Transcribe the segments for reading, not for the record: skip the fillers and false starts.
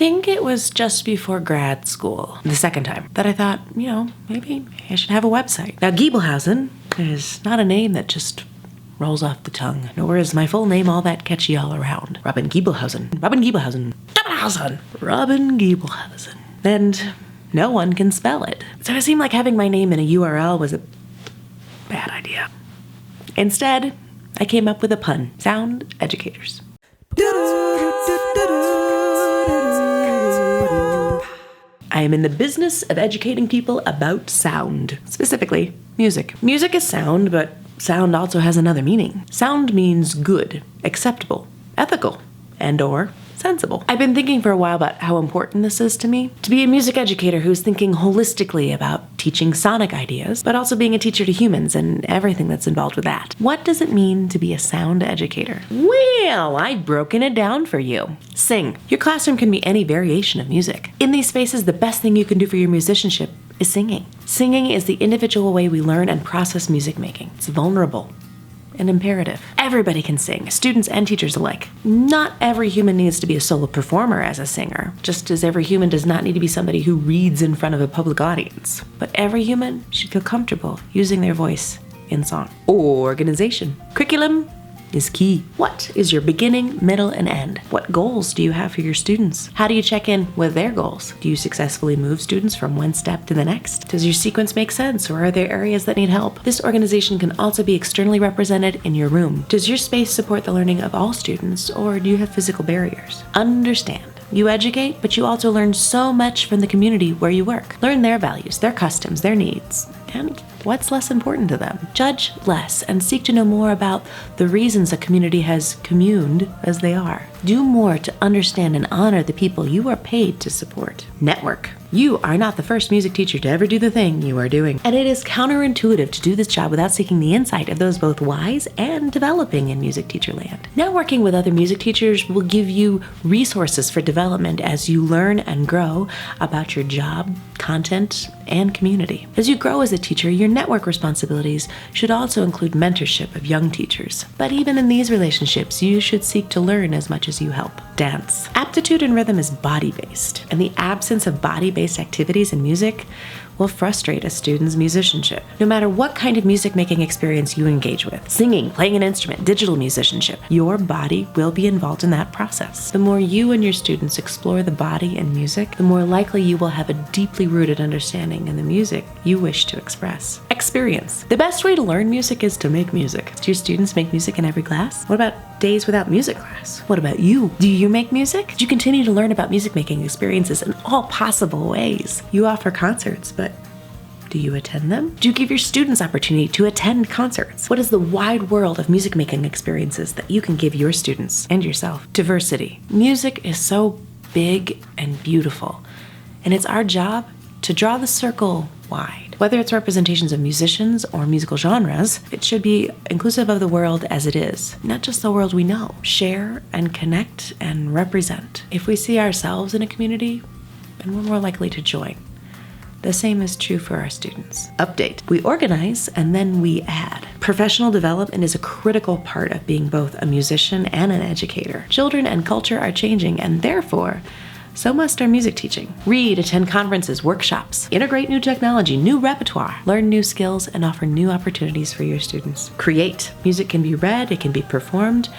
think it was just before grad school, the second time, that I thought, maybe I should have a website. Now, Giebelhausen is not a name that just rolls off the tongue, nor is my full name all that catchy all around. Robin Giebelhausen. Robin Giebelhausen. Robin Giebelhausen. And no one can spell it. So it seemed like having my name in a URL was a bad idea. Instead, I came up with a pun. Sound Educators. I am in the business of educating people about sound, specifically music. Music is sound, but sound also has another meaning. Sound means good, acceptable, ethical, and/or sensible. I've been thinking for a while about how important this is to me. To be a music educator who's thinking holistically about teaching sonic ideas, but also being a teacher to humans and everything that's involved with that. What does it mean to be a sound educator? Well, I've broken it down for you. Sing. Your classroom can be any variation of music. In these spaces, the best thing you can do for your musicianship is singing. Singing is the individual way we learn and process music making. It's vulnerable and imperative. Everybody can sing, students and teachers alike. Not every human needs to be a solo performer as a singer, just as every human does not need to be somebody who reads in front of a public audience. But every human should feel comfortable using their voice in song. Organization. Curriculum is key. What is your beginning, middle, and end? What goals do you have for your students? How do you check in with their goals? Do you successfully move students from one step to the next? Does your sequence make sense, or are there areas that need help? This organization can also be externally represented in your room. Does your space support the learning of all students, or do you have physical barriers? Understand. You educate, but you also learn so much from the community where you work. Learn their values, their customs, their needs, and what's less important to them. Judge less and seek to know more about the reasons a community has communed as they are. Do more to understand and honor the people you are paid to support. Network. You are not the first music teacher to ever do the thing you are doing, and it is counterintuitive to do this job without seeking the insight of those both wise and developing in music teacher land. Networking with other music teachers will give you resources for development as you learn and grow about your job, content, and community. As you grow as a teacher, your network responsibilities should also include mentorship of young teachers. But even in these relationships, you should seek to learn as much as you help. Dance. Aptitude in rhythm is body-based, and the absence of body-based activities in music will frustrate a student's musicianship, no matter what kind of music-making experience you engage with. Singing, playing an instrument, digital musicianship, your body will be involved in that process. The more you and your students explore the body and music, the more likely you will have a deeply rooted understanding in the music you wish to express. Experience. The best way to learn music is to make music. Do your students make music in every class? What about days without music class? What about you? Do you make music? Do you continue to learn about music-making experiences in all possible ways? You offer concerts, but do you attend them? Do you give your students opportunity to attend concerts? What is the wide world of music-making experiences that you can give your students and yourself? Diversity. Music is so big and beautiful, and it's our job to draw the circle wide. Whether it's representations of musicians or musical genres, it should be inclusive of the world as it is, not just the world we know. Share and connect and represent. If we see ourselves in a community, then we're more likely to join. The same is true for our students. Update. We organize and then we add. Professional development is a critical part of being both a musician and an educator. Children and culture are changing, and therefore, so must our music teaching. Read, attend conferences, workshops, integrate new technology, new repertoire, learn new skills, and offer new opportunities for your students. Create. Music can be read, it can be performed,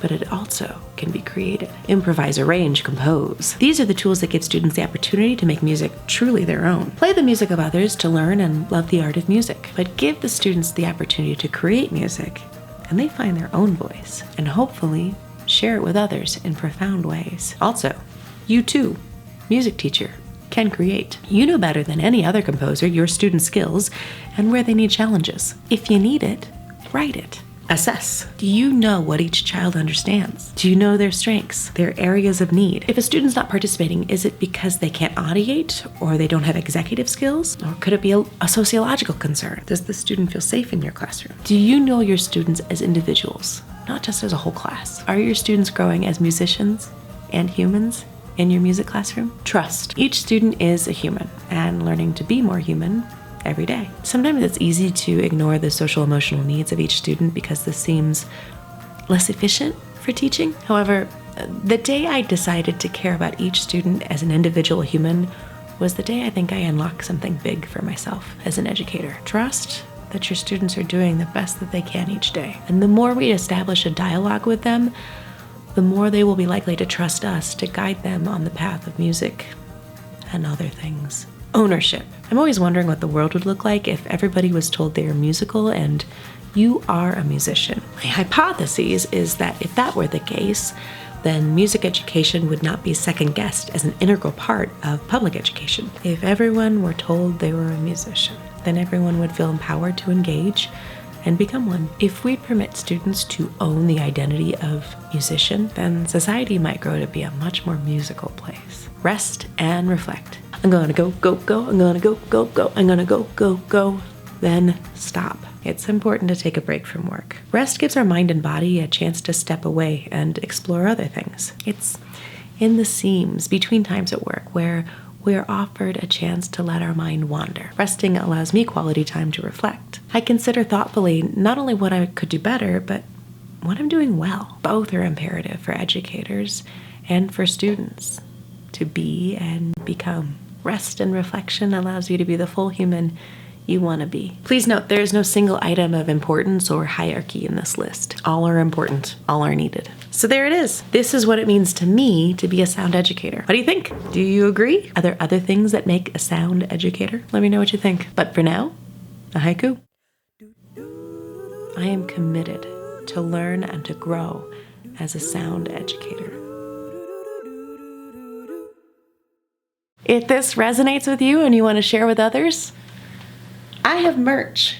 but it also can be created. Improvise, arrange, compose. These are the tools that give students the opportunity to make music truly their own. Play the music of others to learn and love the art of music, but give the students the opportunity to create music, and they find their own voice, and hopefully share it with others in profound ways. Also, you too, music teacher, can create. You know better than any other composer your students' skills and where they need challenges. If you need it, write it. Assess. Do you know what each child understands? Do you know their strengths, their areas of need? If a student's not participating, is it because they can't audiate, or they don't have executive skills? Or could it be a sociological concern? Does the student feel safe in your classroom? Do you know your students as individuals, not just as a whole class? Are your students growing as musicians and humans in your music classroom? Trust. Each student is a human and learning to be more human every day. Sometimes it's easy to ignore the social emotional needs of each student because this seems less efficient for teaching. However, The day I decided to care about each student as an individual human was the day I think I unlocked something big for myself as an educator. Trust that your students are doing the best that they can each day. And the more we establish a dialogue with them, the more they will be likely to trust us to guide them on the path of music and other things. Ownership. I'm always wondering what the world would look like if everybody was told they are musical and you are a musician. My hypothesis is that if that were the case, then music education would not be second-guessed as an integral part of public education. If everyone were told they were a musician, then everyone would feel empowered to engage and become one. If we permit students to own the identity of musician, then society might grow to be a much more musical place. Rest and reflect. I'm gonna go, go, go, I'm gonna go, go, go, I'm gonna go, go, go, then stop. It's important to take a break from work. Rest gives our mind and body a chance to step away and explore other things. It's in the seams between times at work where we're offered a chance to let our mind wander. Resting allows me quality time to reflect. I consider thoughtfully not only what I could do better, but what I'm doing well. Both are imperative for educators and for students to be and become. Rest and reflection allows you to be the full human you want to be. Please note, there is no single item of importance or hierarchy in this list. All are important, all are needed. So there it is. This is what it means to me to be a sound educator. What do you think? Do you agree? Are there other things that make a sound educator? Let me know what you think. But for now, a haiku. I am committed to learn and to grow as a sound educator. If this resonates with you and you want to share with others, I have merch.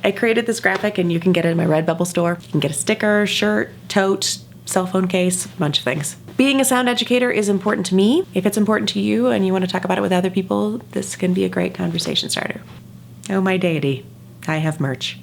I created this graphic and you can get it in my Redbubble store. You can get a sticker, shirt, tote, cell phone case, a bunch of things. Being a sound educator is important to me. If it's important to you and you want to talk about it with other people, this can be a great conversation starter. Oh my deity, I have merch.